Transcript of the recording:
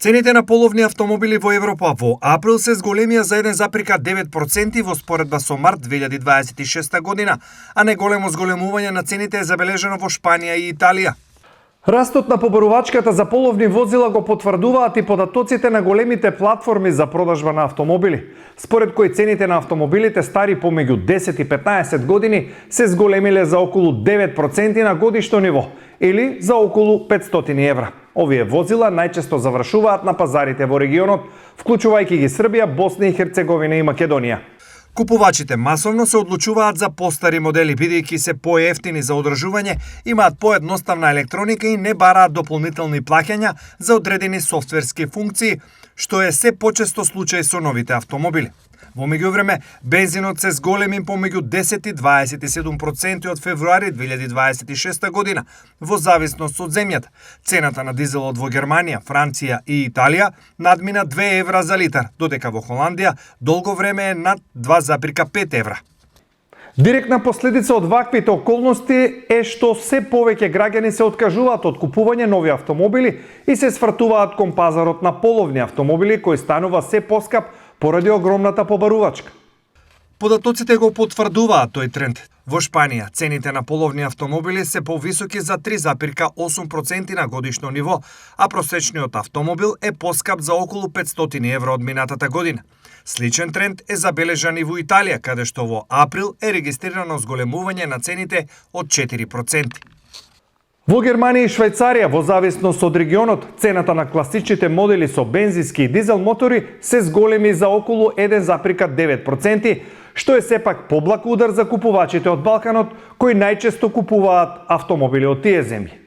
Цените на половни автомобили во Европа во април се зголемија за 1,9% во споредба со март 2026 година, а неголемо зголемување на цените е забележано во Шпанија и Италија. Растот на побарувачката за половни возила го потврдуваат и податоците на големите платформи за продажба на автомобили, според кои цените на автомобилите стари помеѓу 10 и 15 години се зголемиле за околу 9% на годишно ниво, или за околу 500 евра. Овие возила најчесто завршуваат на пазарите во регионот, вклучувајќи ги Србија, Босна и Херцеговина и Македонија. Купувачите масовно се одлучуваат за постари модели, бидејќи се поевтини за одржување, имаат поедноставна електроника и не бараат дополнителни плаќања за одредени софтверски функции, што е се почесто случај со новите автомобили. Во меѓувреме, бензинот се зголеми помеѓу 10 и 27% од февруари 2026 година, во зависност од земјата. Цената на дизелот во Германија, Франција и Италија надмина 2 евра за литар, додека во Холандија долго време е над 2,5 евра. Директна последица од ваквите околности е што се повеќе граѓани се откажуваат од купување нови автомобили и се свртуваат кон пазарот на половни автомобили, кој станува се поскап поради огромната побарувачка. Податоците го потврдуваат тој тренд. Во Шпанија цените на половни автомобили се повисоки за 3,8% на годишно ниво, а просечниот автомобил е поскап за околу 500 евро од минатата година. Сличен тренд е забележан и во Италија, каде што во април е регистрирано зголемување на цените од 4%. Во Германија и Швајцарија, во зависност од регионот, цената на класичните модели со бензински и дизел мотори се зголеми за околу 1,9%, што е сепак поблак удар за купувачите од Балканот, кои најчесто купуваат автомобили од тие земји.